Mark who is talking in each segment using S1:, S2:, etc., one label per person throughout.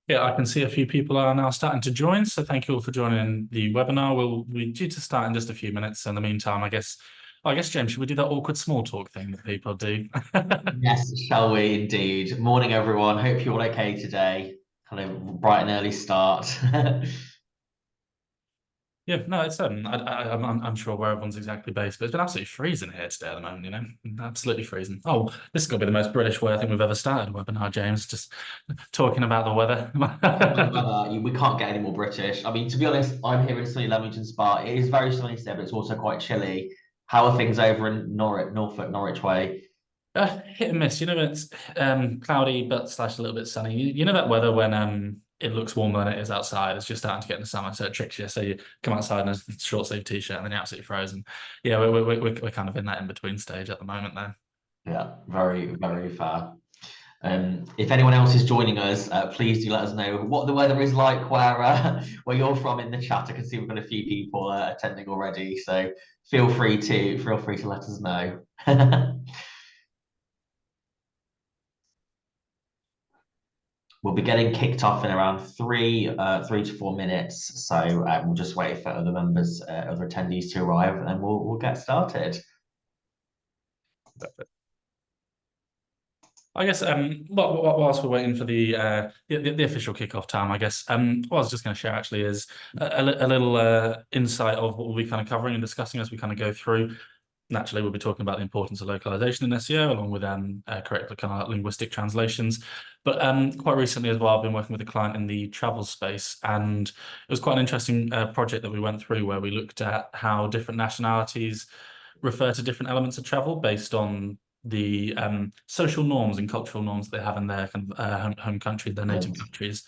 S1: Yeah, I can see a few people are now starting to join, so thank you all for joining the webinar. We're due to start in just a few minutes. In the meantime, I guess, James, should we do that awkward small talk thing that people do?
S2: Yes, shall we indeed. Morning, everyone. Hope you're all okay today. Kind of bright and early start.
S1: Yeah, no, it's I'm sure where everyone's exactly based, but it's been absolutely freezing here today at the moment, absolutely freezing. Oh, this is gonna be the most British way I think we've ever started a webinar, James, just talking about the weather.
S2: We can't get any more British. I mean, to be honest, I'm here in sunny Leamington Spa. It is very sunny today, but it's also quite chilly. How are things over in Norfolk, Norwich way?
S1: Hit and miss, it's cloudy but slash a little bit sunny. You know that weather when it looks warmer than it is outside. It's just starting to get in the summer, so it tricks you. So you come outside in a short sleeve t-shirt and then you're absolutely frozen. Yeah, we're kind of in that in between stage at the moment there.
S2: Yeah, very, very fair. If anyone else is joining us, please do let us know what the weather is like where you're from in the chat. I can see we've got a few people attending already, so feel free to let us know. We'll be getting kicked off in around 3 to 4 minutes, so we'll just wait for other members, other attendees to arrive, and then we'll get started.
S1: Perfect. I guess whilst we're waiting for the official kickoff time, I guess what I was just going to share actually is a little insight of what we'll be kind of covering and discussing as we kind of go through. Naturally, we'll be talking about the importance of localization in SEO, along with correct kind of linguistic translations. But quite recently as well, I've been working with a client in the travel space, and it was quite an interesting project that we went through where we looked at how different nationalities refer to different elements of travel based on the social norms and cultural norms they have in their kind of home country, their native countries.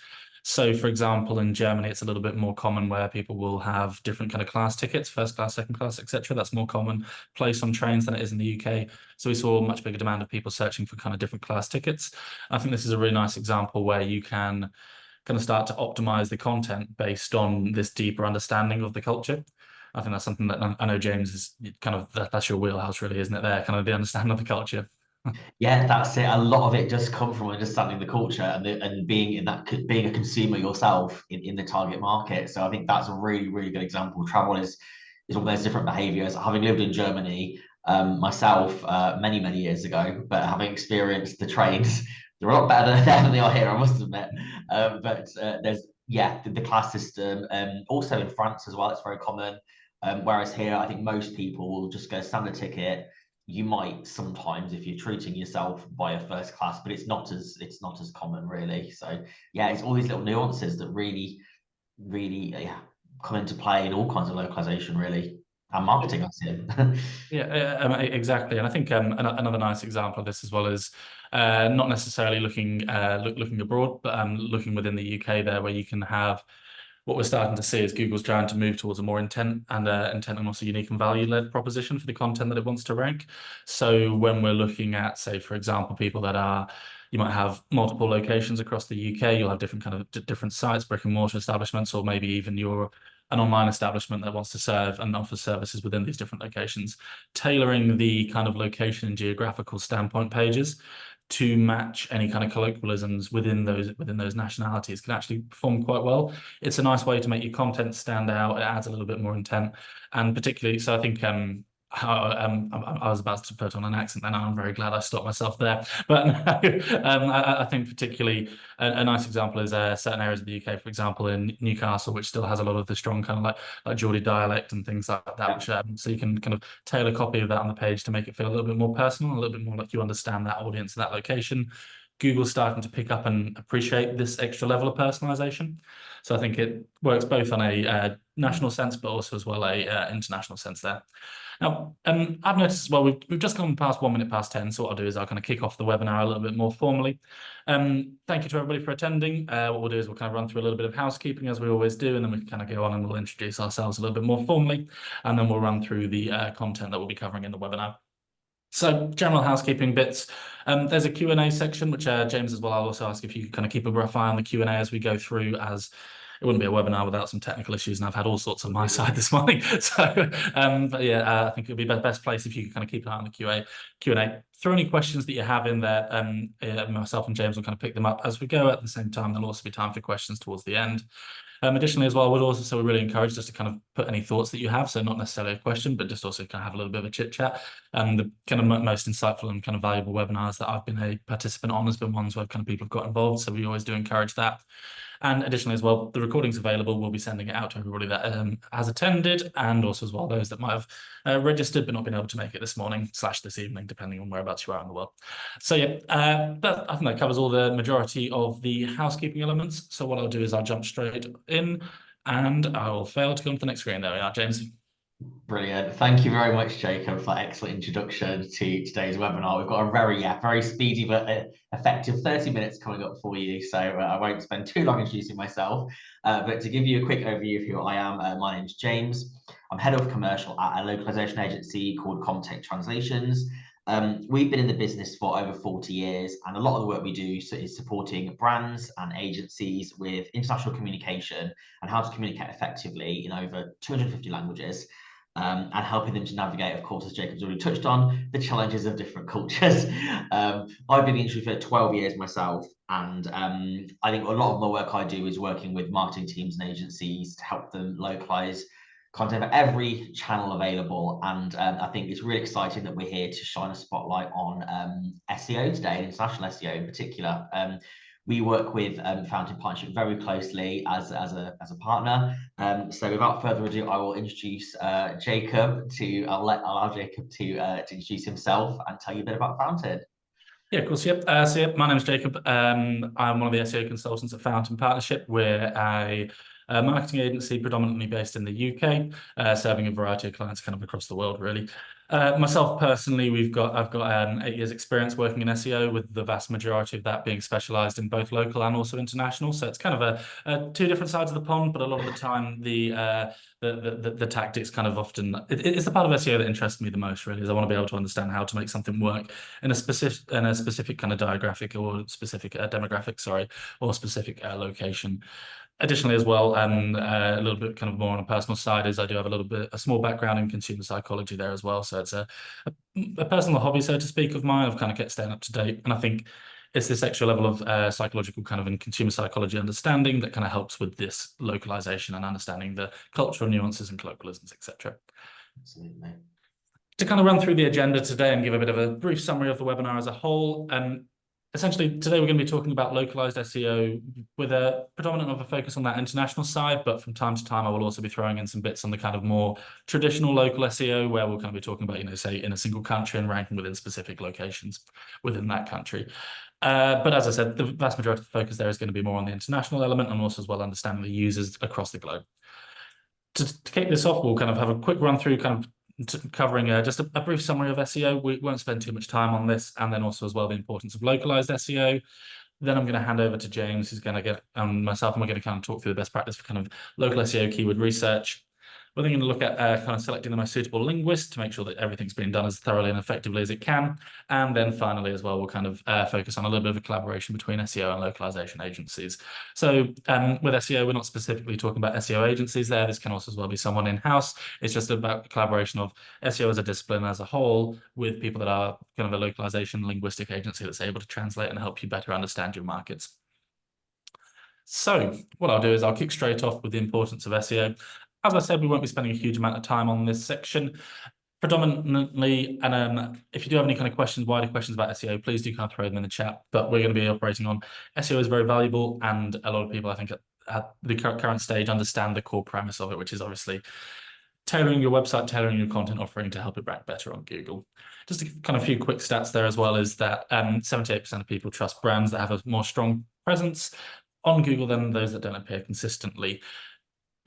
S1: So, for example, in Germany, it's a little bit more common where people will have different kind of class tickets, first class, second class, etc. That's more common place on trains than it is in the UK. So we saw a much bigger demand of people searching for kind of different class tickets. I think this is a really nice example where you can kind of start to optimize the content based on this deeper understanding of the culture. I think that's something that I know James is kind of that's your wheelhouse, really, isn't it? There, kind of the understanding of the culture.
S2: Yeah, that's it. A lot of it does come from understanding the culture and being being a consumer yourself in the target market. So I think that's a really, really good example. Travel is all those different behaviors. Having lived in Germany myself many years ago, but having experienced the trains, they're a lot better there than they are here, I must admit. But there's the class system. Also in France as well, it's very common. Whereas here, I think most people will just go standard ticket. You might sometimes, if you're treating yourself, buy a first class, but it's not as common really. So yeah, it's all these little nuances that really come into play in all kinds of localization really, and marketing. That's it.
S1: Yeah, exactly. And I think another nice example of this as well is not necessarily looking abroad, but looking within the UK there, where you can have what we're starting to see is Google's trying to move towards a more intent and also unique and value-led proposition for the content that it wants to rank. So when we're looking at, say, for example, people that are, you might have multiple locations across the UK, you'll have different kind of different sites, brick and mortar establishments, or maybe even you're an online establishment that wants to serve and offer services within these different locations. Tailoring the kind of location and geographical standpoint pages to match any kind of colloquialisms within those nationalities can actually perform quite well. It's a nice way to make your content stand out. It adds a little bit more intent, and particularly, so I think I was about to put on an accent, and I'm very glad I stopped myself there. But I think particularly a nice example is certain areas of the UK, for example, in Newcastle, which still has a lot of the strong kind of like Geordie dialect and things like that. Which so you can kind of tailor a copy of that on the page to make it feel a little bit more personal, a little bit more like you understand that audience and that location. Google's starting to pick up and appreciate this extra level of personalization. So I think it works both on a national sense, but also as well a international sense there. Now, I've noticed as well, we've just gone past 1 minute past 10. So what I'll do is I'll kind of kick off the webinar a little bit more formally. Thank you to everybody for attending. What we'll do is we'll kind of run through a little bit of housekeeping as we always do, and then we can kind of go on and we'll introduce ourselves a little bit more formally, and then we'll run through the content that we'll be covering in the webinar. So general housekeeping bits. There's a Q&A section, which James as well, I'll also ask if you could kind of keep a rough eye on the Q&A as we go through, as it wouldn't be a webinar without some technical issues, and I've had all sorts on my side this morning. So, but yeah, I think it would be the best place if you could kind of keep an eye on the Q&A. Throw any questions that you have in there. Myself and James will kind of pick them up as we go. At the same time, there'll also be time for questions towards the end. Additionally, as well, we really encourage just to kind of put any thoughts that you have. So not necessarily a question, but just also kind of have a little bit of a chit chat. The kind of most insightful and kind of valuable webinars that I've been a participant on has been ones where kind of people have got involved. So we always do encourage that. And additionally, as well, the recording's available. We'll be sending it out to everybody that has attended, and also as well those that might have registered but not been able to make it this morning / this evening, depending on whereabouts you are in the world. So yeah, I think that covers all the majority of the housekeeping elements. So what I'll do is I'll jump straight in, and I will fail to come to the next screen. There we are, James.
S2: Brilliant. Thank you very much, Jacob, for that excellent introduction to today's webinar. We've got a very speedy but effective 30 minutes coming up for you, so I won't spend too long introducing myself. But to give you a quick overview of who I am, my name's James. I'm head of commercial at a localization agency called Comtech Translations. We've been in the business for over 40 years, and a lot of the work we do is supporting brands and agencies with international communication and how to communicate effectively in over 250 languages. And helping them to navigate, of course, as Jacob's already touched on, the challenges of different cultures. I've been in the industry for 12 years myself, and I think a lot of my work I do is working with marketing teams and agencies to help them localize content for every channel available. And I think it's really exciting that we're here to shine a spotlight on SEO today, international SEO in particular. We work with Fountain Partnership very closely as a partner. So without further ado, I will introduce Jacob to, I'll allow Jacob to introduce himself and tell you a bit about Fountain.
S1: Yeah, of course. Yep. So yep, my name is Jacob. I'm one of the SEO consultants at Fountain Partnership. We're a marketing agency predominantly based in the UK, serving a variety of clients kind of across the world, really. Myself personally, I've got 8 years experience working in SEO, with the vast majority of that being specialized in both local and also international. So it's kind of a two different sides of the pond, but a lot of the time the tactics kind of often it's the part of SEO that interests me the most, really, is I want to be able to understand how to make something work in a specific kind of diagraphic or specific demographic, sorry, or specific location. Additionally, as well, a little bit kind of more on a personal side, is I do have a small background in consumer psychology there as well. So it's a personal hobby, so to speak, of mine. I've kind of kept staying up to date, and I think it's this extra level of psychological kind of and consumer psychology understanding that kind of helps with this localization and understanding the cultural nuances and colloquialisms, etc.
S2: Absolutely.
S1: To kind of run through the agenda today and give a bit of a brief summary of the webinar as a whole, essentially, today we're going to be talking about localized SEO with a predominant of a focus on that international side, but from time to time I will also be throwing in some bits on the kind of more traditional local SEO, where we'll kind of be talking about, say, in a single country and ranking within specific locations within that country. But as I said, the vast majority of the focus there is going to be more on the international element, and also as well understanding the users across the globe. To kick this off, we'll kind of have a quick run through kind of covering just a brief summary of SEO. We won't spend too much time on this, and then also as well the importance of localized SEO. Then I'm going to hand over to James, who's going to get myself, and we're going to kind of talk through the best practice for kind of local SEO keyword research. We're then going to look at kind of selecting the most suitable linguist to make sure that everything's being done as thoroughly and effectively as it can. And then finally, as well, we'll kind of focus on a little bit of a collaboration between SEO and localization agencies. So with SEO, we're not specifically talking about SEO agencies there. This can also as well be someone in-house. It's just about the collaboration of SEO as a discipline as a whole with people that are kind of a localization linguistic agency that's able to translate and help you better understand your markets. So what I'll do is I'll kick straight off with the importance of SEO. As I said, we won't be spending a huge amount of time on this section. Predominantly, and if you do have any kind of questions, wider questions about SEO, please do kind of throw them in the chat. But we're going to be operating on SEO is very valuable, and a lot of people, I think, at the current stage understand the core premise of it, which is obviously tailoring your website, tailoring your content offering to help it rank better on Google. Just a kind of few quick stats there as well, is that 78% of people trust brands that have a more strong presence on Google than those that don't appear consistently.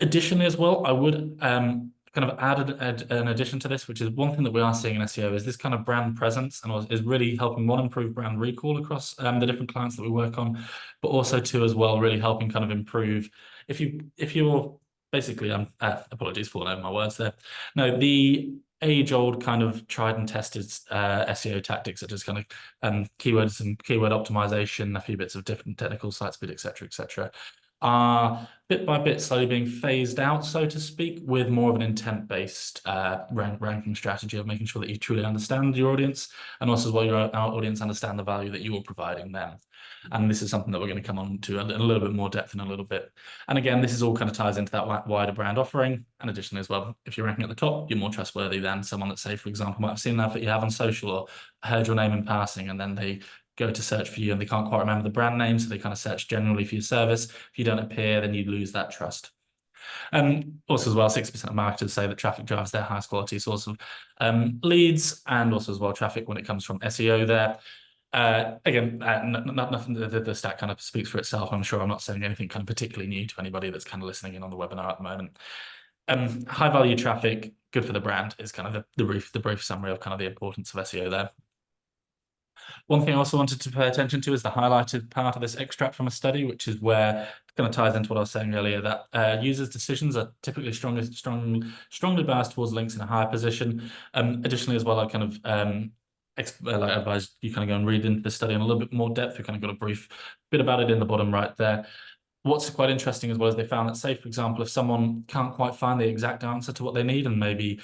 S1: Additionally, as well, I would kind of add an addition to this, which is one thing that we are seeing in SEO is this kind of brand presence, and is really helping improve brand recall across the different clients that we work on, but also as well really helping kind of improve if you're basically apologies for over my words there. No, the age-old kind of tried and tested SEO tactics, such as kind of keywords and keyword optimization, a few bits of different technical site speed, etc., are bit by bit slowly being phased out, so to speak, with more of an intent-based ranking strategy of making sure that you truly understand your audience, and also as well your audience understand the value that you're providing them. And this is something that we're going to come on to in a little bit more depth in a little bit. And again, this is all kind of ties into that wider brand offering. And additionally as well, if you're ranking at the top, you're more trustworthy than someone that, say, for example, might have seen that you have on social or heard your name in passing, and then they go to search for you and they can't quite remember the brand name, so they kind of search generally for your service. If you don't appear, then you lose that trust. Also as well, 60% of marketers say that traffic drives their highest quality source of leads, and also as well traffic when it comes from SEO there. Again, nothing, the stat kind of speaks for itself. I'm sure I'm not saying anything kind of particularly new to anybody that's kind of listening in on the webinar at the moment. High value traffic, good for the brand, is kind of the brief summary of kind of the importance of SEO there. One thing I also wanted to pay attention to is the highlighted part of this extract from a study, which is where it kind of ties into what I was saying earlier, that users' decisions are typically strongly biased towards links in a higher position. Additionally, as well, I kind of advise you kind of go and read into the study in a little bit more depth. We kind of got a brief bit about it in the bottom right there. What's quite interesting as well is they found that, say, for example, if someone can't quite find the exact answer to what they need, and maybe,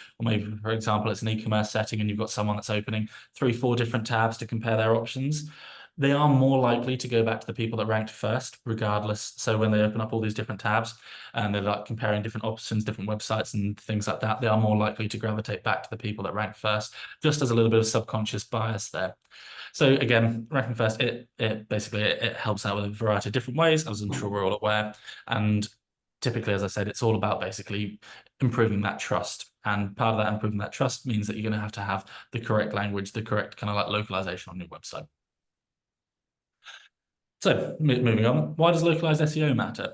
S1: for example, it's an e-commerce setting and you've got someone that's opening 3-4 different tabs to compare their options, they are more likely to go back to the people that ranked first, regardless. So when they open up all these different tabs and they're like comparing different options, different websites and things like that, they are more likely to gravitate back to the people that ranked first, just as a little bit of subconscious bias there. So again, ranking first, it basically helps out with a variety of different ways, as I'm sure we're all aware. And typically, as I said, it's all about basically improving that trust. And part of that improving that trust means that you're going to have the correct language, the correct kind of like localization on your website. So moving on, why does localized SEO matter?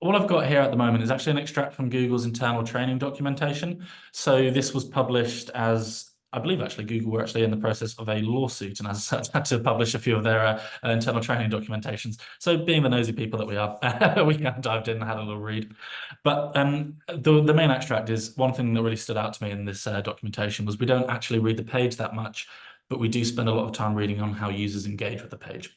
S1: What I've got here at the moment is actually an extract from Google's internal training documentation. So this was published as, I believe actually Google were actually in the process of a lawsuit, and as such had to publish a few of their internal training documentations. So being the nosy people that we are, we kind of dived in and had a little read. But the main extract is one thing that really stood out to me in this documentation was we don't actually read the page that much, but we do spend a lot of time reading on how users engage with the page.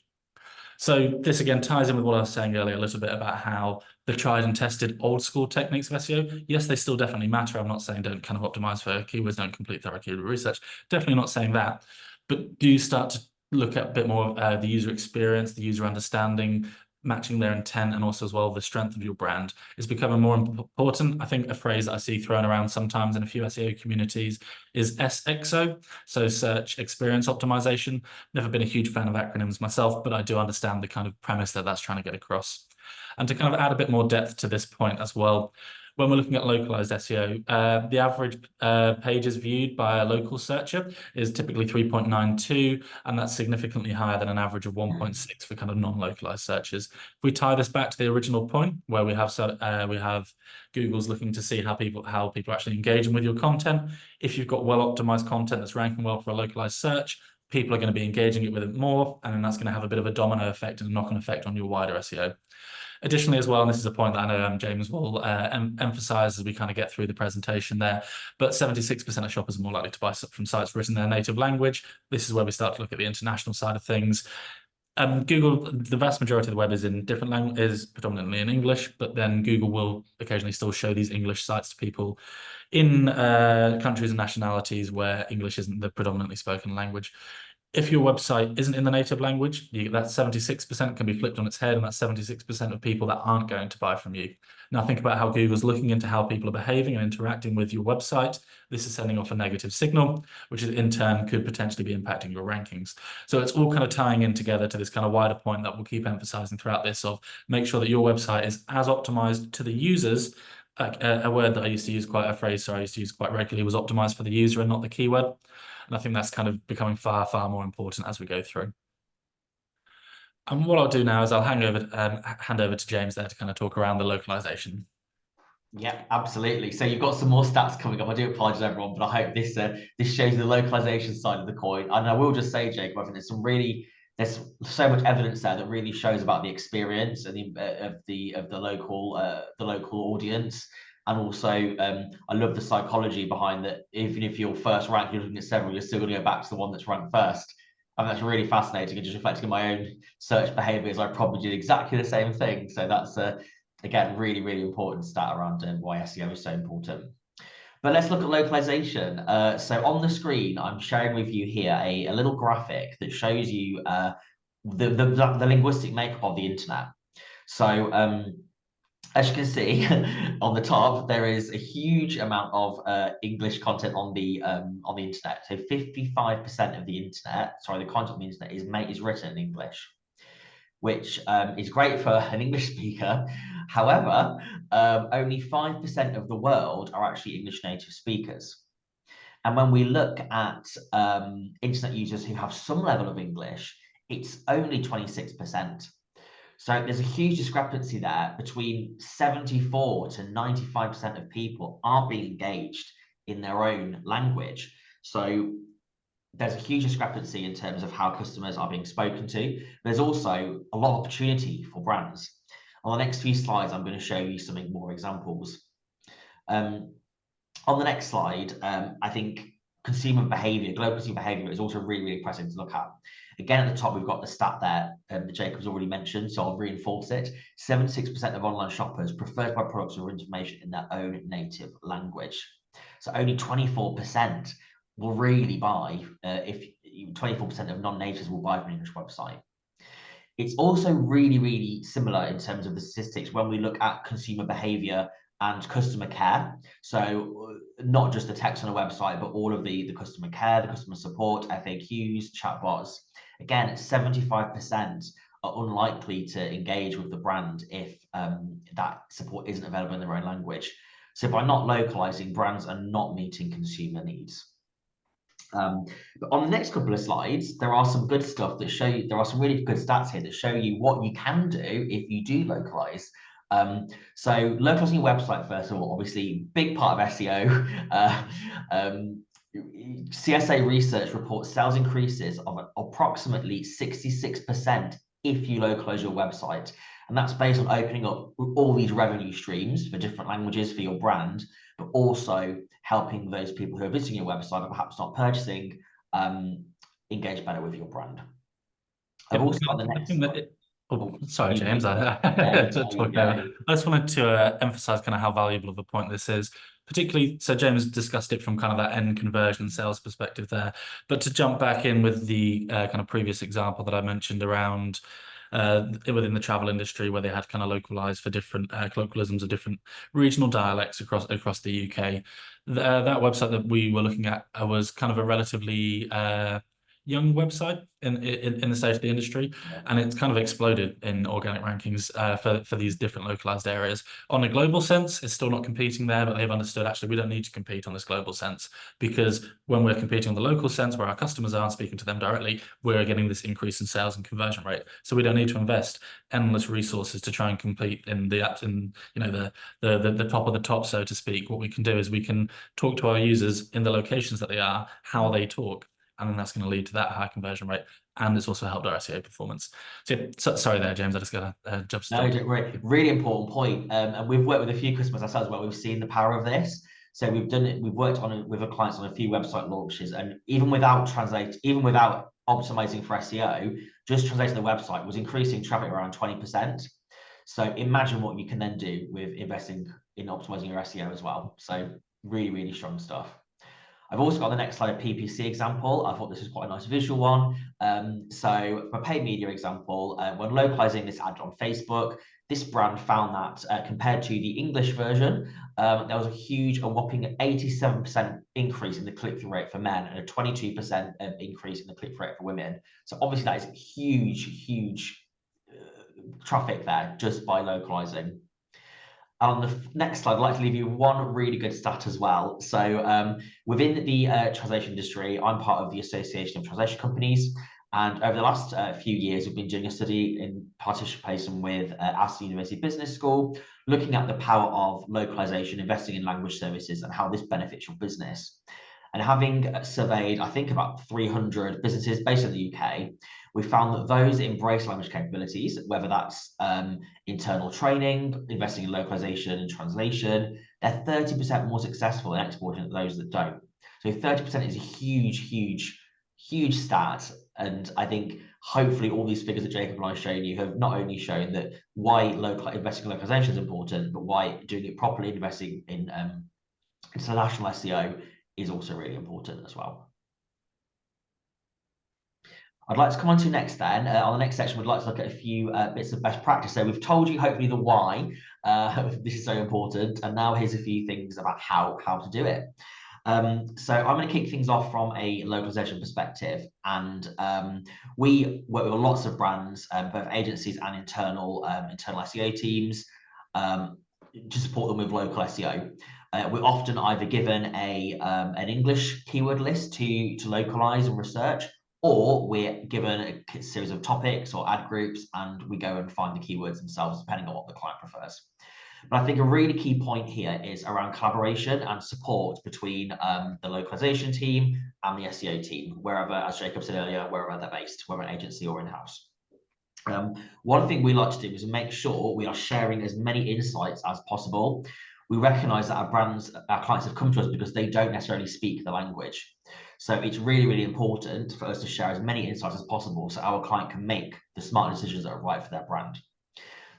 S1: So this again ties in with what I was saying earlier a little bit about how the tried and tested old school techniques of SEO, yes, they still definitely matter. I'm not saying don't kind of optimize for keywords, don't complete thorough keyword research. Definitely not saying that. But do start to look at a bit more of the user experience, the user understanding, matching their intent, and also as well the strength of your brand is becoming more important. I think a phrase that I see thrown around sometimes in a few SEO communities is SEXO, so search experience optimization. Never been a huge fan of acronyms myself, but I do understand the kind of premise that that's trying to get across. And to kind of add a bit more depth to this point as well, when we're looking at localized SEO, the average pages viewed by a local searcher is typically 3.92, and that's significantly higher than an average of 1.6 for kind of non-localized searches. If we tie this back to the original point, where we have Google's looking to see how people are actually engaging with your content. If you've got well-optimized content that's ranking well for a localized search, people are going to be engaging with it more, and then that's going to have a bit of a domino effect and a knock-on effect on your wider SEO. Additionally, as well, and this is a point that I know James will emphasize as we kind of get through the presentation there, but 76% of shoppers are more likely to buy from sites written in their native language. This is where we start to look at the international side of things. Google, the vast majority of the web is in different languages, is predominantly in English, but then Google will occasionally still show these English sites to people in countries and nationalities where English isn't the predominantly spoken language. If your website isn't in the native language, that 76% can be flipped on its head, and that's 76% of people that aren't going to buy from you. Now think about how Google's looking into how people are behaving and interacting with your website. This is sending off a negative signal, which in turn could potentially be impacting your rankings. So it's all kind of tying in together to this kind of wider point that we'll keep emphasizing throughout this of make sure that your website is as optimized to the users. A word that I used to use quite, a phrase, sorry, I used to use quite regularly was optimized for the user and not the keyword. And I think that's kind of becoming far, far more important as we go through. And what I'll do now is I'll hand over to James there to kind of talk around the localization.
S2: Yeah, absolutely. So you've got some more stats coming up. I do apologize, everyone, but I hope this shows you the localization side of the coin. And I will just say, Jacob, I think there's so much evidence there that really shows about the experience and of the local audience. And also, I love the psychology behind that. Even if you're first ranked, you're looking at several, you're still going to go back to the one that's ranked first. And that's really fascinating, and just reflecting on my own search behaviors. I probably did exactly the same thing. So that's again, really, really important stat around why SEO is so important. But let's look at localization. So on the screen, I'm sharing with you here a little graphic that shows you the linguistic makeup of the internet. So as you can see on the top, there is a huge amount of English content on the internet. So 55% of the internet, sorry, the content on the internet is written in English, which is great for an English speaker. However, only 5% of the world are actually English native speakers. And when we look at internet users who have some level of English, it's only 26%. So there's a huge discrepancy there between 74 to 95% of people aren't being engaged in their own language. So there's a huge discrepancy in terms of how customers are being spoken to. There's also a lot of opportunity for brands. On the next few slides, I'm going to show you some more examples. On the next slide, I think consumer behavior, global consumer behavior is also really, really impressive to look at. Again, at the top, we've got the stat there that Jacob's already mentioned, so I'll reinforce it. 76% of online shoppers prefer to buy products or information in their own native language. So only 24% will really buy, if 24% of non-natives will buy from an English website. It's also really, really similar in terms of the statistics when we look at consumer behavior and customer care. So not just the text on a website, but all of the customer care, the customer support, FAQs, chatbots. Again, 75% are unlikely to engage with the brand if that support isn't available in their own language. So by not localizing, brands are not meeting consumer needs. But on the next couple of slides, there are some good stuff that show you, there are some really good stats here that show you what you can do if you do localize. So localizing your website, first of all, obviously big part of SEO. CSA research reports sales increases of approximately 66% if you localize your website. And that's based on opening up all these revenue streams for different languages for your brand, but also helping those people who are visiting your website and perhaps not purchasing engage better with your brand. I've also got the next.
S1: Sorry, James. I just wanted to emphasize kind of how valuable of a point this is, particularly. So James discussed it from kind of that end conversion sales perspective there, but to jump back in with the kind of previous example that I mentioned around within the travel industry, where they had kind of localized for different colloquialisms of different regional dialects across the UK. That website that we were looking at was kind of a relatively young website in the state of the industry, and it's kind of exploded in organic rankings for these different localized areas. On a global sense, it's still not competing there, but they've understood actually we don't need to compete on this global sense, because when we're competing on the local sense where our customers are speaking to them directly, we're getting this increase in sales and conversion rate. So we don't need to invest endless resources to try and compete in the apps in the top of the top, so to speak. What we can do is we can talk to our users in the locations that they are, how they talk, and then that's going to lead to that high conversion rate, and it's also helped our SEO performance. So sorry there, James, I just got a jump start.
S2: No, really important point. And we've worked with a few customers ourselves where we've seen the power of this. So we've done it. We've worked with our clients on a few website launches, and even without optimizing for SEO, just translating the website was increasing traffic around 20%. So imagine what you can then do with investing in optimizing your SEO as well. So really, really strong stuff. I've also got the next slide, a PPC example. I thought this was quite a nice visual one. So for paid media example, when localizing this ad on Facebook, this brand found that compared to the English version, there was a whopping 87% increase in the click-through rate for men and a 22% increase in the click-through rate for women. So obviously that is huge traffic there just by localizing. On the next slide, I'd like to leave you one really good stat as well. So within the translation industry, I'm part of the Association of Translation Companies. And over the last few years, we've been doing a study in participation with Aston University Business School, looking at the power of localization, investing in language services, and how this benefits your business. And having surveyed, I think, about 300 businesses based in the UK, we found that those that embrace language capabilities, whether that's internal training, investing in localization and translation, they're 30% more successful in exporting than those that don't. So 30% is a huge, huge, huge stat. And I think hopefully all these figures that Jacob and I have shown you have not only shown that why investing in localization is important, but why doing it properly, investing in international SEO is also really important as well. I'd like to come on to next then. On the next section, we'd like to look at a few bits of best practice. So we've told you hopefully the why, this is so important. And now here's a few things about how to do it. So I'm going to kick things off from a localization perspective. And we work with lots of brands, both agencies and internal SEO teams, to support them with local SEO. We're often either given an English keyword list to localize and research, or we're given a series of topics or ad groups and we go and find the keywords themselves, depending on what the client prefers. But I think a really key point here is around collaboration and support between the localization team and the SEO team, wherever, as Jacob said earlier, wherever they're based, whether an agency or in-house. One thing we like to do is make sure we are sharing as many insights as possible. We recognize that our clients have come to us because they don't necessarily speak the language. So it's really, really important for us to share as many insights as possible so our client can make the smart decisions that are right for their brand.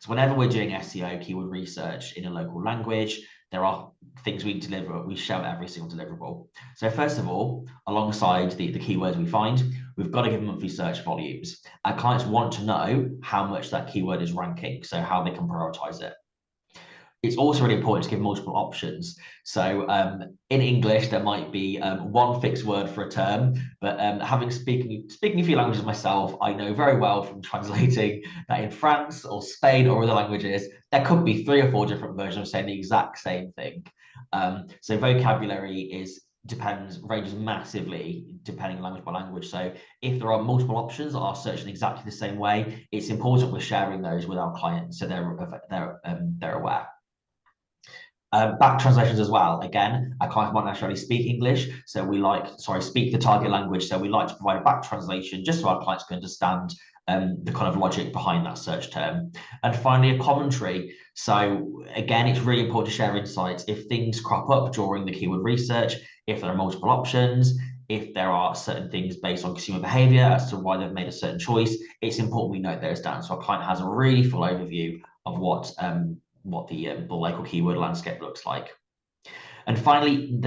S2: So whenever we're doing SEO keyword research in a local language, there are things we deliver, we share every single deliverable. So first of all, alongside the keywords we find, we've got to give them monthly search volumes. Our clients want to know how much that keyword is ranking, so how they can prioritize it. It's also really important to give multiple options. So in English, there might be one fixed word for a term, but speaking a few languages myself, I know very well from translating that in France or Spain or other languages, there could be 3 or 4 different versions of saying the exact same thing. So vocabulary ranges massively depending language by language. So if there are multiple options that are searched in exactly the same way, it's important we're sharing those with our clients so they're aware. Back translations as well. Again, our clients might not necessarily speak English, so speak the target language. So we like to provide a back translation just so our clients can understand the kind of logic behind that search term. And finally, a commentary. So again, it's really important to share insights. If things crop up during the keyword research, if there are multiple options, if there are certain things based on consumer behavior as to why they've made a certain choice, it's important we note those down so our client has a really full overview of what the local keyword landscape looks like. And finally,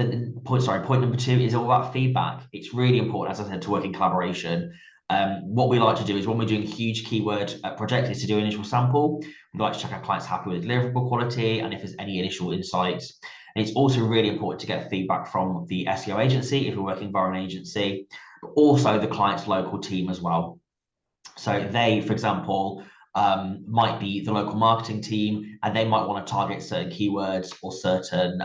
S2: point number 2 is all about feedback. It's really important, as I said, to work in collaboration. What we like to do is when we're doing a huge keyword project is to do an initial sample. We like to check our clients happy with deliverable quality and if there's any initial insights. And it's also really important to get feedback from the SEO agency if we're working via an agency, but also the client's local team as well. So they, for example, might be the local marketing team, and they might want to target certain keywords or certain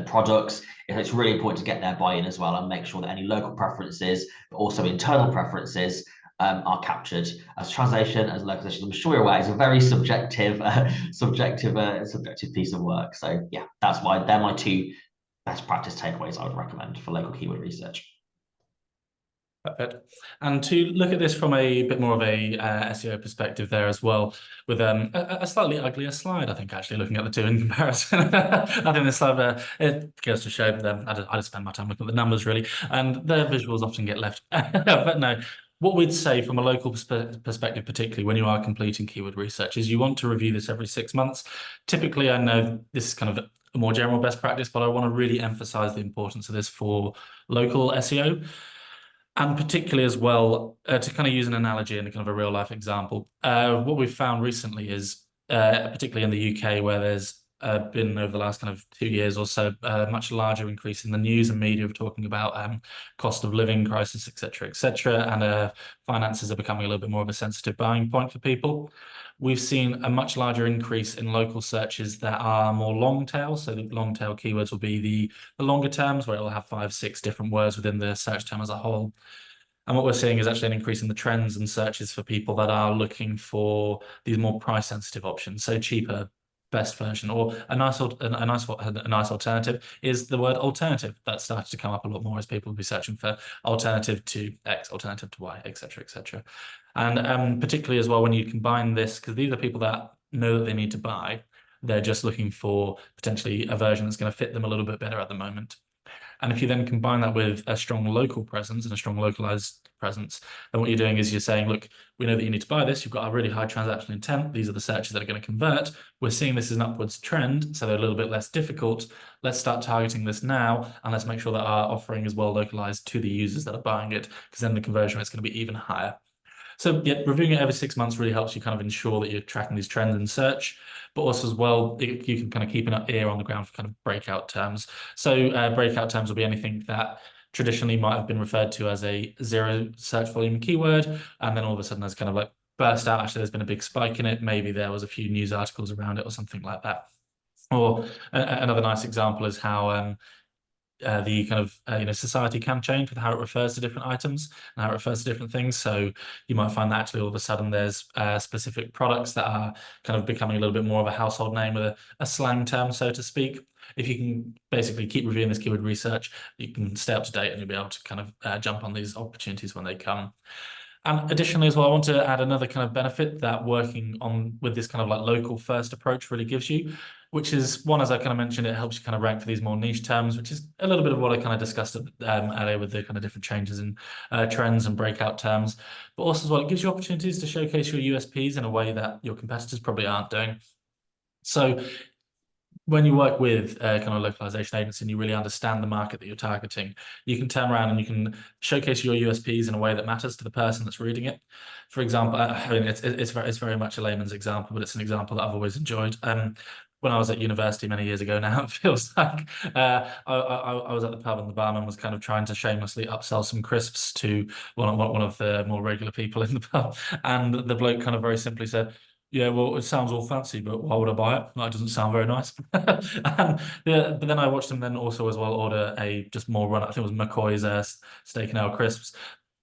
S2: products. It's really important to get their buy-in as well and make sure that any local preferences, but also internal preferences, are captured. As translation, as localization, I'm sure you're aware, is a very subjective piece of work. So yeah, that's why they're my 2 best practice takeaways I would recommend for local keyword research.
S1: Perfect. And to look at this from a bit more of a SEO perspective there as well, with a slightly uglier slide, I think, actually, looking at the 2 in comparison. I think this slide, it goes to show them, I just spend my time looking at the numbers, really, and their visuals often get left. But no, what we'd say from a local perspective, particularly when you are completing keyword research, is you want to review this every 6 months. Typically, I know this is kind of a more general best practice, but I want to really emphasize the importance of this for local SEO. And particularly as well, to kind of use an analogy and a kind of a real life example, what we've found recently is, particularly in the UK, where there's been over the last kind of 2 years or so, a much larger increase in the news and media of talking about cost of living crisis, etc., and finances are becoming a little bit more of a sensitive buying point for people. We've seen a much larger increase in local searches that are more long tail. So the long tail keywords will be the longer terms, where it'll have 5, 6 different words within the search term as a whole. And what we're seeing is actually an increase in the trends and searches for people that are looking for these more price sensitive options. So cheaper, best version, or a nice alternative is the word alternative. That started to come up a lot more as people will be searching for alternative to X, alternative to Y, etc., etc. And particularly as well when you combine this, because these are people that know that they need to buy, They're just looking for potentially a version that's going to fit them a little bit better at the moment. And if you then combine that with a strong local presence and a strong localized presence, then what you're doing is you're saying, look, we know that you need to buy this. You've got a really high transactional intent. These are the searches that are going to convert. We're seeing this as an upwards trend, so they're a little bit less difficult. Let's start targeting this now, and let's make sure that our offering is well localized to the users that are buying it, because then the conversion rate is going to be even higher. So yeah, reviewing it every 6 months really helps you kind of ensure that you're tracking these trends in search, but also as well, you can kind of keep an ear on the ground for kind of breakout terms. So breakout terms will be anything that traditionally might have been referred to as a zero search volume keyword, and then all of a sudden there's kind of like burst out, actually there's been a big spike in it. Maybe there was a few news articles around it or something like that. Or another nice example is how the kind of society can change with how it refers to different items and how it refers to different things. So you might find that actually all of a sudden there's specific products that are kind of becoming a little bit more of a household name with a slang term, so to speak. If you can basically keep reviewing this keyword research, you can stay up to date and you'll be able to kind of jump on these opportunities when they come. And additionally as well, I want to add another kind of benefit that working on with this kind of like local first approach really gives you, which is one, as I kind of mentioned, it helps you kind of rank for these more niche terms, which is a little bit of what I kind of discussed earlier with the kind of different changes in trends and breakout terms. But also as well, it gives you opportunities to showcase your USPs in a way that your competitors probably aren't doing. So when you work with a kind of localization agency and you really understand the market that you're targeting, you can turn around and you can showcase your USPs in a way that matters to the person that's reading it. For example, I mean, it's very much a layman's example, but it's an example that I've always enjoyed. When I was at university many years ago now, it feels like I was at the pub and the barman was kind of trying to shamelessly upsell some crisps to one of the more regular people in the pub. And the bloke kind of very simply said, yeah, well, it sounds all fancy, but why would I buy it? That doesn't sound very nice. And yeah, but then I watched him then also as well order a just more run. I think it was McCoy's steak and ale crisps.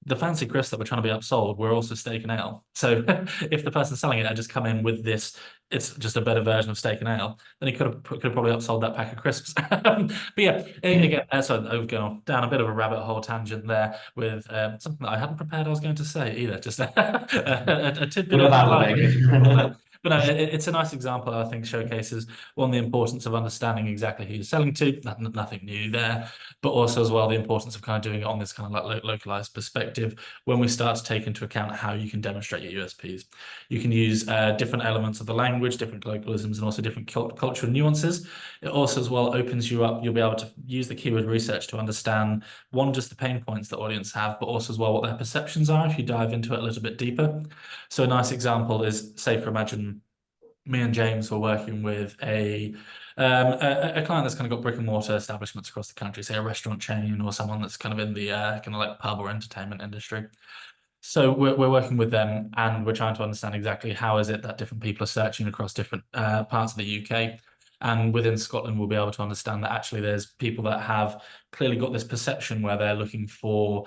S1: The fancy crisps that were trying to be upsold were also steak and ale. So if the person selling it had just come in with this, it's just a better version of steak and ale, then he could have probably upsold that pack of crisps. But yeah, again, so I've gone down a bit of a rabbit hole tangent there with something that I hadn't prepared I was going to say either. Just a tidbit of life. But no, it's a nice example, I think, showcases one, the importance of understanding exactly who you're selling to, nothing new there, but also as well the importance of kind of doing it on this kind of like localized perspective when we start to take into account how you can demonstrate your USPs. You can use different elements of the language, different colloquialisms, and also different cultural nuances. It also as well opens you up. You'll be able to use the keyword research to understand, one, just the pain points the audience have, but also as well what their perceptions are if you dive into it a little bit deeper. So a nice example is, say, for imagine me and James were working with a client that's kind of got brick and mortar establishments across the country, say a restaurant chain or someone that's kind of in the kind of like pub or entertainment industry. So we're working with them and we're trying to understand exactly how is it that different people are searching across different parts of the UK. And within Scotland, we'll be able to understand that actually there's people that have clearly got this perception where they're looking for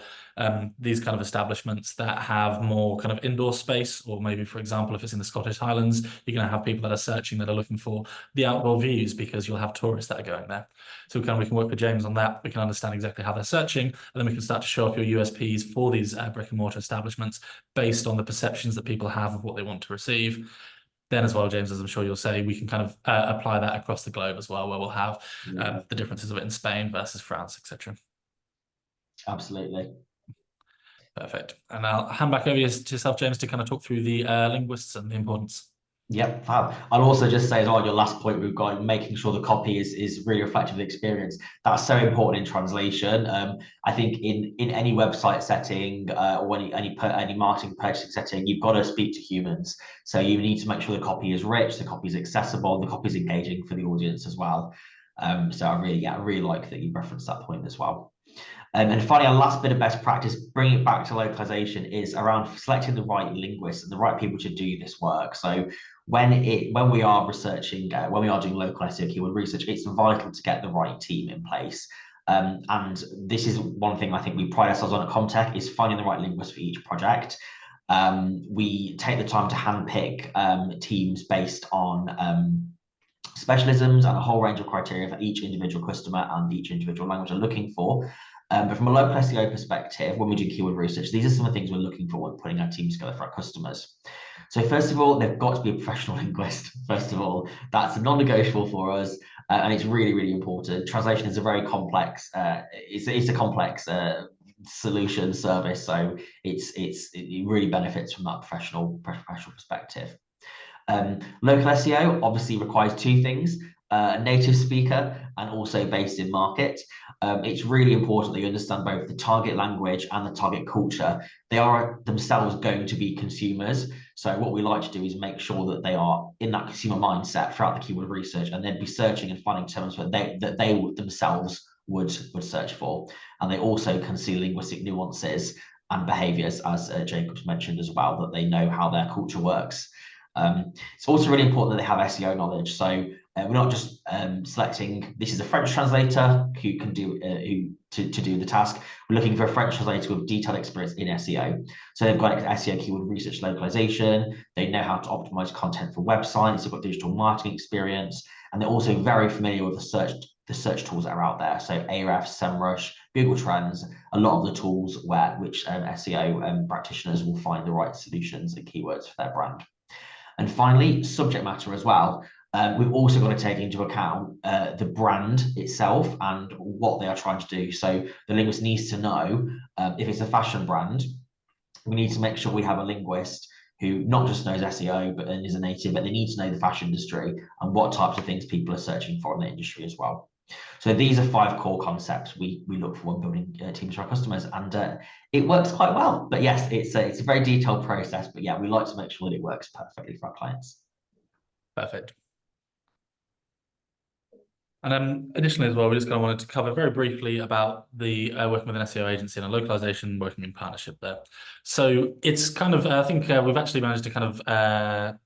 S1: these kind of establishments that have more kind of indoor space, or maybe, for example, if it's in the Scottish Highlands, you're going to have people that are searching that are looking for the outdoor views because you'll have tourists that are going there. So we can work with James on that. We can understand exactly how they're searching, and then we can start to show off your USPs for these brick and mortar establishments based on the perceptions that people have of what they want to receive. Then as well, James, as I'm sure you'll say, we can kind of apply that across the globe as well, where we'll have the differences of it in Spain versus France, etc.
S2: Absolutely.
S1: Perfect. And I'll hand back over to yourself, James, to kind of talk through the linguists and the importance.
S2: Yep, fab. I'll also just say as well, your last point we've got, making sure the copy is really reflective of the experience. That's so important in translation. I think in any website setting or any marketing purchasing setting, you've got to speak to humans. So you need to make sure the copy is rich, the copy is accessible, the copy is engaging for the audience as well. So I really like that you referenced that point as well. And finally, our last bit of best practice, bringing it back to localization, is around selecting the right linguists and the right people to do this work. So when we are researching, when we are doing local SEO keyword research, it's vital to get the right team in place. And this is one thing I think we pride ourselves on at Comtech, is finding the right linguist for each project. We take the time to handpick teams based on specialisms and a whole range of criteria for each individual customer and each individual language they're looking for. But from a local SEO perspective, when we do keyword research, these are some of the things we're looking for when putting our teams together for our customers. So first of all, they've got to be a professional linguist. First of all, that's a non-negotiable for us, and it's really, really important. Translation is a very complex. It's a complex solution service, so it really benefits from that professional perspective. Local SEO obviously requires two things: a native speaker and also based in market. It's really important that you understand both the target language and the target culture. They are themselves going to be consumers. So what we like to do is make sure that they are in that consumer mindset throughout the keyword research, and they'd be searching and finding terms that they themselves would search for. And they also can see linguistic nuances and behaviors, as Jacob's mentioned as well, that they know how their culture works. It's also really important that they have SEO knowledge. So we're not just selecting, this is a French translator who can do to do the task. We're looking for a French translator with detailed experience in SEO. So they've got SEO keyword research localization. They know how to optimize content for websites. They've got digital marketing experience, and they're also very familiar with the search tools that are out there. So Ahrefs, SEMrush, Google Trends, a lot of the tools which SEO practitioners will find the right solutions and keywords for their brand. And finally, subject matter as well. We've also got to take into account the brand itself and what they are trying to do. So the linguist needs to know if it's a fashion brand, we need to make sure we have a linguist who not just knows SEO but is a native, but they need to know the fashion industry and what types of things people are searching for in the industry as well. So these are 5 core concepts we look for when building teams for our customers, and it works quite well. But yes, it's a very detailed process, but yeah, we like to make sure that it works perfectly for our clients.
S1: Perfect. And additionally as well, we just kind of wanted to cover very briefly about the working with an SEO agency and a localization, working in partnership there. So it's kind of, I think we've actually managed to kind of,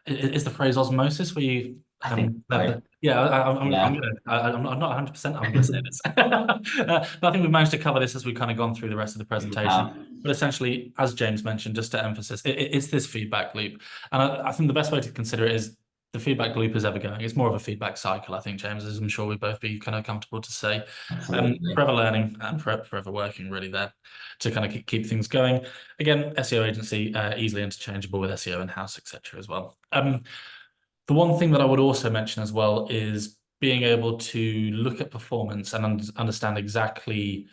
S1: is the phrase osmosis where you,
S2: I think so.
S1: yeah, I'm not 100%, I'm gonna say this. But I think we've managed to cover this as we've kind of gone through the rest of the presentation. But essentially, as James mentioned, just to emphasize, it's this feedback loop. And I think the best way to consider it is the feedback loop is ever going. It's more of a feedback cycle, I think, James, as I'm sure we'd both be kind of comfortable to say. Forever learning and forever working really there to kind of keep things going. Again, SEO agency, easily interchangeable with SEO in-house, etc. as well. The one thing that I would also mention as well is being able to look at performance and understand exactly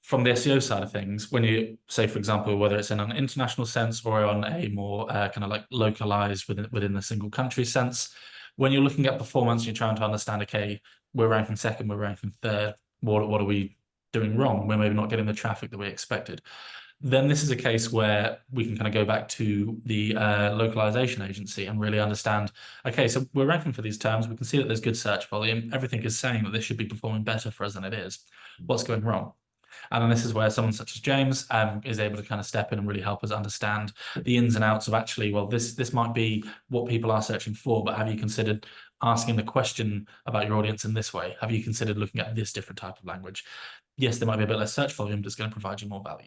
S1: from the SEO side of things, when you say, for example, whether it's in an international sense or on a more kind of like localized within the single country sense, when you're looking at performance, you're trying to understand, okay, we're ranking second, we're ranking third, what are we doing wrong? We're maybe not getting the traffic that we expected. Then this is a case where we can kind of go back to the localization agency and really understand, okay, so we're ranking for these terms. We can see that there's good search volume. Everything is saying that this should be performing better for us than it is. What's going wrong? And then this is where someone such as James is able to kind of step in and really help us understand the ins and outs of actually, well, this might be what people are searching for, but have you considered asking the question about your audience in this way? Have you considered looking at this different type of language? Yes, there might be a bit less search volume, but it's going to provide you more value.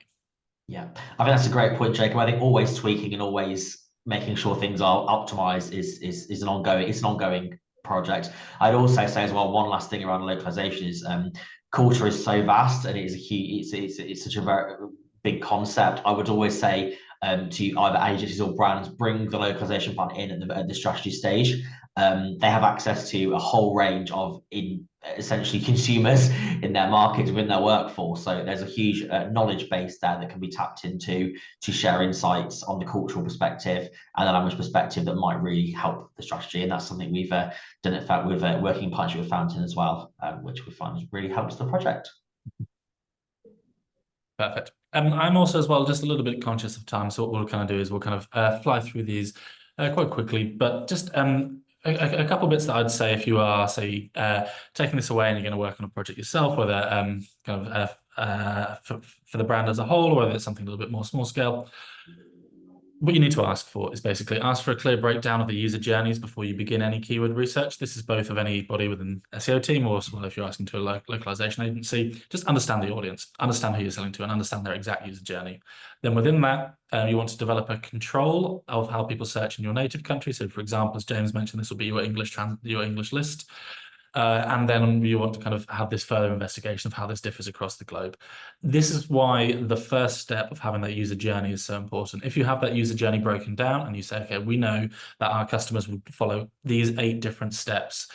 S2: Yeah, I think that's a great point, Jacob. I think always tweaking and always making sure things are optimized is an ongoing project. I'd also say as well, one last thing around localization is culture is so vast and it is a huge, it's such a very big concept. I would always say to either agencies or brands, bring the localization part in at the strategy stage. They have access to a whole range of essentially consumers in their markets, within their workforce. So there's a huge knowledge base there that can be tapped into to share insights on the cultural perspective and the language perspective that might really help the strategy. And that's something we've done in fact with working in partnership with Fountain as well, which we find really helps the project.
S1: Perfect. I'm also as well just a little bit conscious of time, so what we'll kind of do is we'll kind of fly through these quite quickly, but just a couple of bits that I'd say if you are, say, taking this away and you're going to work on a project yourself, whether kind of for the brand as a whole, or whether it's something a little bit more small scale. what you need to ask for is basically ask for a clear breakdown of the user journeys before you begin any keyword research. This is both of anybody within SEO team or well, if you're asking to a localization agency, just understand the audience, understand who you're selling to, and understand their exact user journey. Then within that, you want to develop a control of how people search in your native country. So, for example, as James mentioned, this will be your English list. And then you want to kind of have this further investigation of how this differs across the globe. This is why the first step of having that user journey is so important. If you have that user journey broken down and you say, okay, we know that our customers would follow these 8 different steps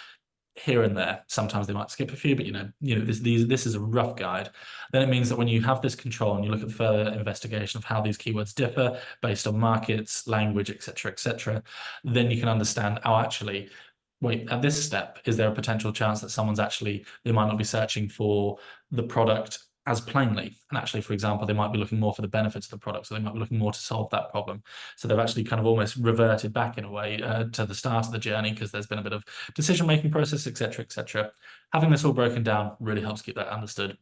S1: here and there. Sometimes they might skip a few, but this is a rough guide. Then it means that when you have this control and you look at the further investigation of how these keywords differ based on markets, language, etc., then you can understand, oh, actually, wait, at this step, is there a potential chance that they might not be searching for the product as plainly? And actually, for example, they might be looking more for the benefits of the product, so they might be looking more to solve that problem. So they've actually kind of almost reverted back in a way to the start of the journey because there's been a bit of decision-making process, etc. Having this all broken down really helps keep that understood.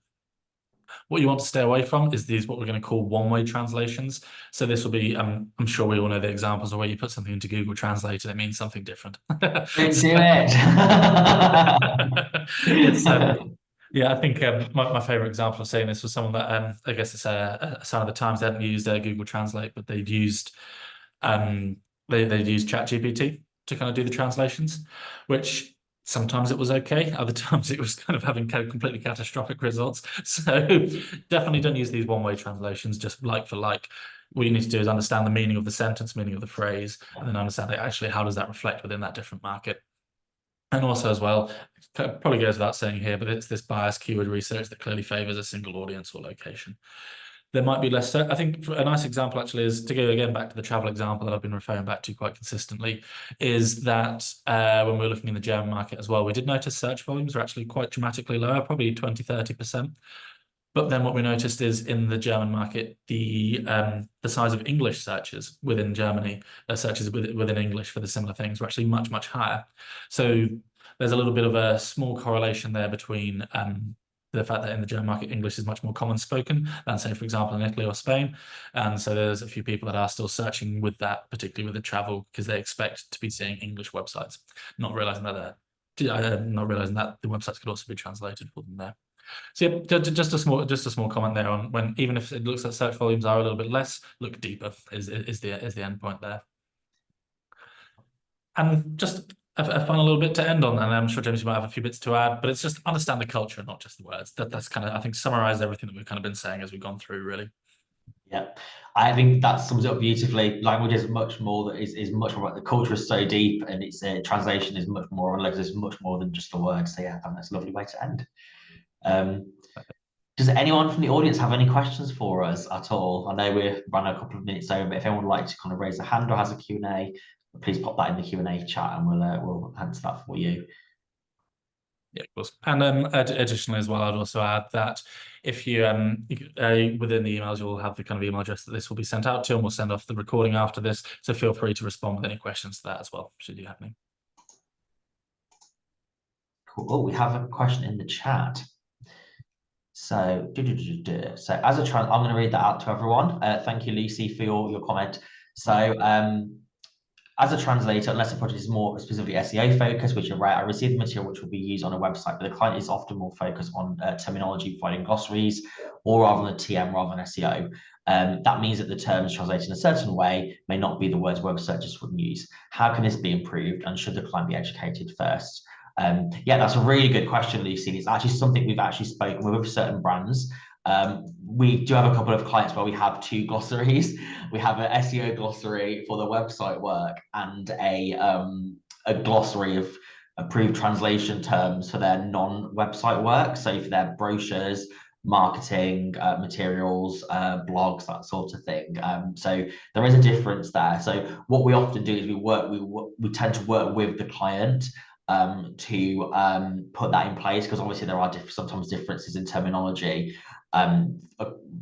S1: What you want to stay away from is these, what we're going to call one-way translations. So this will be, I'm sure we all know the examples of where you put something into Google Translate and it means something different.
S2: Don't do it.
S1: It's yeah, I think my favorite example of saying this was someone that I guess it's a sign of the times. They hadn't used Google Translate, but they'd used they'd used ChatGPT to kind of do the translations, which sometimes it was okay, other times it was kind of having completely catastrophic results. So definitely don't use these one-way translations just like for like. What you need to do is understand the meaning of the sentence, meaning of the phrase, and then understand actually how does that reflect within that different market. And also as well, probably goes without saying here, but it's this biased keyword research that clearly favors a single audience or location. There might be less. I think a nice example actually is to go again back to the travel example that I've been referring back to quite consistently, is that when we were looking in the German market as well, we did notice search volumes are actually quite dramatically lower, probably 20–30%. But then what we noticed is in the German market, the size of English searches within Germany, searches within English for the similar things were actually much higher. So there's a little bit of a small correlation there between the fact that in the German market, English is much more common spoken than, say, for example, in Italy or Spain. And so there's a few people that are still searching with that, particularly with the travel, because they expect to be seeing English websites, not realizing that the websites could also be translated for them there. So yeah, just a small comment there on when, even if it looks like search volumes are a little bit less, look deeper is the end point there. And just a fun little bit to end on, and I'm sure James might have a few bits to add, but it's just understand the culture, not just the words. That's kind of, I think, summarized everything that we've kind of been saying as we've gone through, really.
S2: Yeah, I think that sums it up beautifully. Language is much more that is much more. The culture is so deep, and its translation is much more, and is much more than just the words. So yeah, I think that's a lovely way to end. Does anyone from the audience have any questions for us at all? I know we're running a couple of minutes over, but if anyone would like to kind of raise a hand or has a Q&A, please pop that in the Q&A chat and we'll answer that for you.
S1: Yeah, of course. And additionally as well, I'd also add that if you within the emails, you'll have the kind of email address that this will be sent out to, and we'll send off the recording after this. So feel free to respond with any questions to that as well, should you have any.
S2: Cool. Oh, we have a question in the chat. So, so as a I'm going to read that out to everyone. Thank you, Lucy, for your comment. So, as a translator, unless the project is more specifically SEO focused, which you're right, I received the material which will be used on a website, but the client is often more focused on terminology, providing glossaries, or rather than TM rather than SEO. That means that the terms translated in a certain way may not be the words web searchers would use. How can this be improved, and should the client be educated first? Yeah, that's a really good question, Lucy. It's actually something we've actually spoken with certain brands. We do have a couple of clients where we have 2 glossaries. We have an SEO glossary for the website work and a glossary of approved translation terms for their non-website work. So for their brochures, marketing materials, blogs, that sort of thing. So there is a difference there. So what we often do is we tend to work with the client to put that in place, because obviously there are sometimes differences in terminology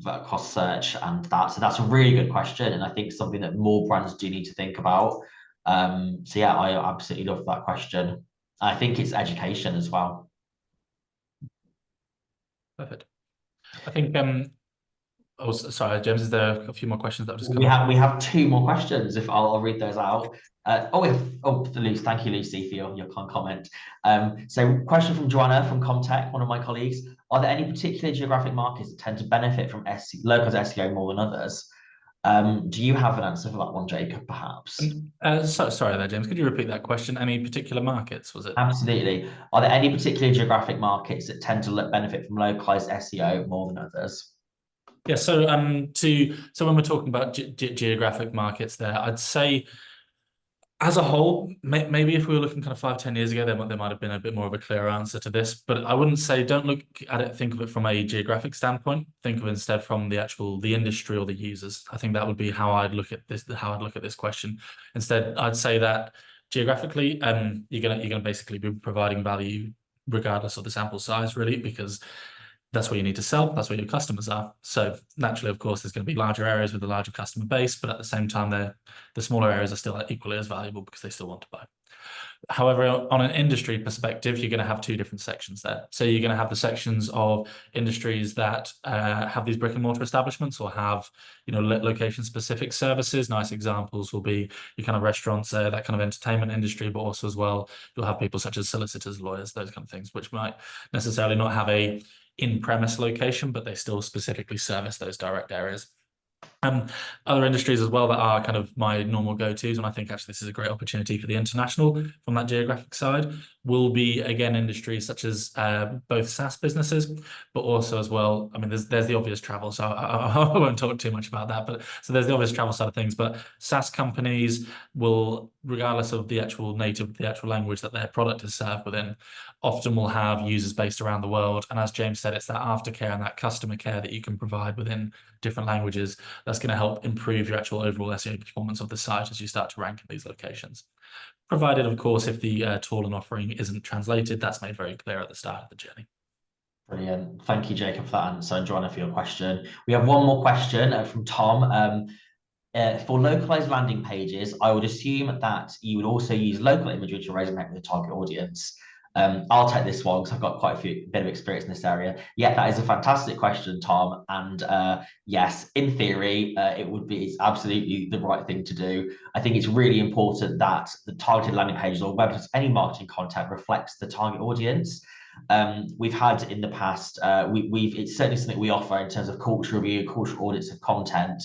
S2: across search and that. So that's a really good question, and I think something that more brands do need to think about. So yeah, I absolutely love that question. I think it's education as well.
S1: Perfect. I think Oh, sorry, James, is there a few more questions that have just come
S2: We
S1: up?
S2: have two more questions. If I'll read those out. Lucy, thank you, Lucy, for your kind comment. So, question from Joanna from Comtech, one of my colleagues. Are there any particular geographic markets that tend to benefit from localized SEO more than others? Do you have an answer for that one, Jacob, perhaps?
S1: Sorry there, James. Could you repeat that question? Any particular markets, was it?
S2: Absolutely. Are there any particular geographic markets that tend to benefit from localized SEO more than others?
S1: Yeah, so when we're talking about geographic markets there, I'd say as a whole, maybe if we were looking kind of 5, 10 years ago, there might have been a bit more of a clear answer to this. But I wouldn't say don't look at it, think of it from a geographic standpoint. Think of it instead from the industry or the users. I think that would be how I'd look at this question. Instead, I'd say that geographically, you're gonna basically be providing value regardless of the sample size, really, because that's where you need to sell. That's where your customers are. So naturally, of course, there's going to be larger areas with a larger customer base, but at the same time, the smaller areas are still equally as valuable because they still want to buy. However, on an industry perspective, you're going to have two different sections there. So you're going to have the sections of industries that have these brick and mortar establishments or have, location specific services. Nice examples will be your kind of restaurants, that kind of entertainment industry, but also as well, you'll have people such as solicitors, lawyers, those kind of things, which might necessarily not have a in-premise location, but they still specifically service those direct areas. Other industries as well that are kind of my normal go-tos, and I think actually this is a great opportunity for the international from that geographic side, will be again industries such as both SaaS businesses, but also as well, I mean, there's the obvious travel, so I won't talk too much about that, but so there's the obvious travel side of things, but SaaS companies will, regardless of the actual language that their product is served within, often will have users based around the world. And as James said, it's that aftercare and that customer care that you can provide within different languages that's going to help improve your actual overall SEO performance of the site as you start to rank in these locations. Provided, of course, if the tool and offering isn't translated, that's made very clear at the start of the journey.
S2: Brilliant. Thank you, Jacob, for that answer, and Joanna for your question. We have one more question from Tom. For localized landing pages, I would assume that you would also use local imagery to resonate with the target audience. I'll take this one because I've got quite a bit of experience in this area. Yeah, that is a fantastic question, Tom. And yes, in theory, it's absolutely the right thing to do. I think it's really important that the targeted landing pages or websites, any marketing content reflects the target audience. We've had in the past, it's certainly something we offer in terms of culture review, cultural audits of content.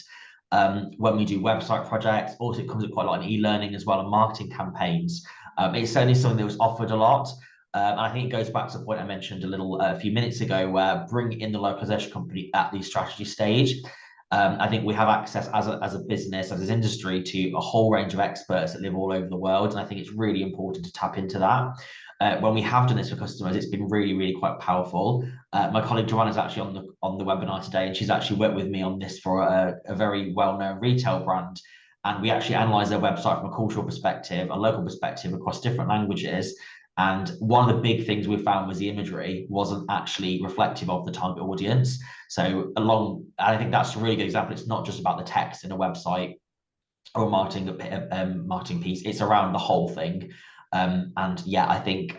S2: When we do website projects, also it comes up quite a lot in e-learning as well and marketing campaigns. It's certainly something that was offered a lot. And I think it goes back to the point I mentioned a few minutes ago, where bring in the localization company at the strategy stage. I think we have access as a business, as an industry, to a whole range of experts that live all over the world. And I think it's really important to tap into that. When we have done this for customers, it's been really, really quite powerful. My colleague Joanna is actually on the webinar today, and she's actually worked with me on this for a very well-known retail brand. And we actually analysed their website from a cultural perspective, a local perspective across different languages. And one of the big things we found was the imagery wasn't actually reflective of the target audience. So I think that's a really good example. It's not just about the text in a website or a marketing piece. It's around the whole thing. And yeah, I think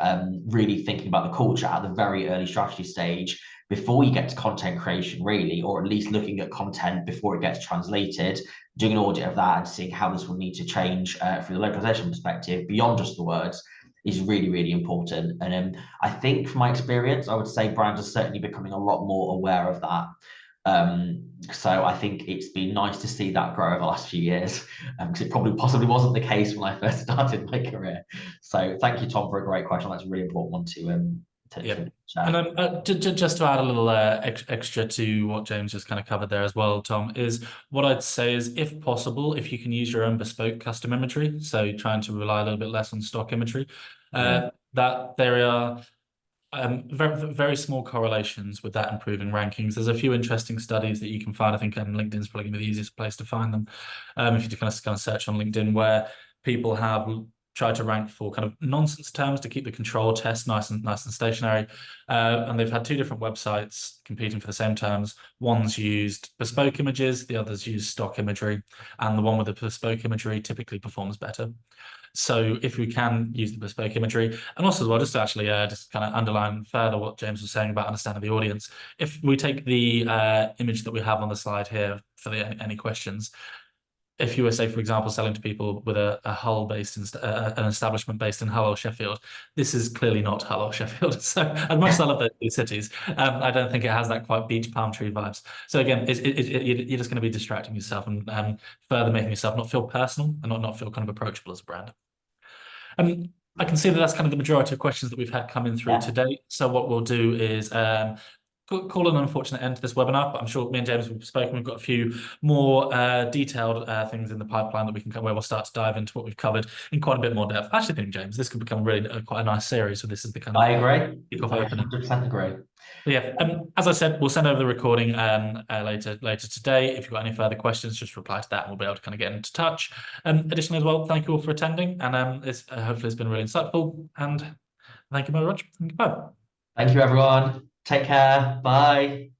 S2: really thinking about the culture at the very early strategy stage before you get to content creation, really, or at least looking at content before it gets translated, doing an audit of that and seeing how this will need to change from the localization perspective beyond just the words is really, really important. And I think from my experience, I would say brands are certainly becoming a lot more aware of that. So I think it's been nice to see that grow over the last few years, because it possibly wasn't the case when I first started my career. So thank you, Tom, for a great question. That's a really important one to share.
S1: And just to add a little extra to what James just kind of covered there as well, Tom, is what I'd say is, if possible, if you can use your own bespoke custom imagery, so trying to rely a little bit less on stock imagery, that there are very, very small correlations with that improving rankings. There's a few interesting studies that you can find. I think LinkedIn's probably the easiest place to find them. If you do kind of search on LinkedIn, where people have tried to rank for kind of nonsense terms to keep the control test nice and stationary. And they've had two different websites competing for the same terms. One's used bespoke images, the others use stock imagery, and the one with the bespoke imagery typically performs better. So if we can use the bespoke imagery, and also as well, just to actually just kind of underline further what James was saying about understanding the audience. If we take the image that we have on the slide here for any questions, if you were, say, for example, selling to people with a Hull based an establishment based in Hull or Sheffield, this is clearly not Hull or Sheffield. So as much as I love those two cities, I don't think it has that quite beach palm tree vibes. So again, you're just going to be distracting yourself and further making yourself not feel personal and not feel kind of approachable as a brand. I can see that that's kind of the majority of questions that we've had coming through today. So what we'll do is call an unfortunate end to this webinar, but I'm sure me and James have spoken. We've got a few more detailed things in the pipeline that we can where we'll start to dive into what we've covered in quite a bit more depth. I actually think, James, this could become really quite a nice series. So this is the kind of
S2: I agree.
S1: kickoff
S2: I
S1: opening.
S2: 100% agree.
S1: But yeah, as I said, we'll send over the recording later today. If you've got any further questions, just reply to that and we'll be able to kind of get into touch. Additionally as well, thank you all for attending, and hopefully it's been really insightful, and thank you very much. Goodbye.
S2: Thank you, everyone. Take care. Bye.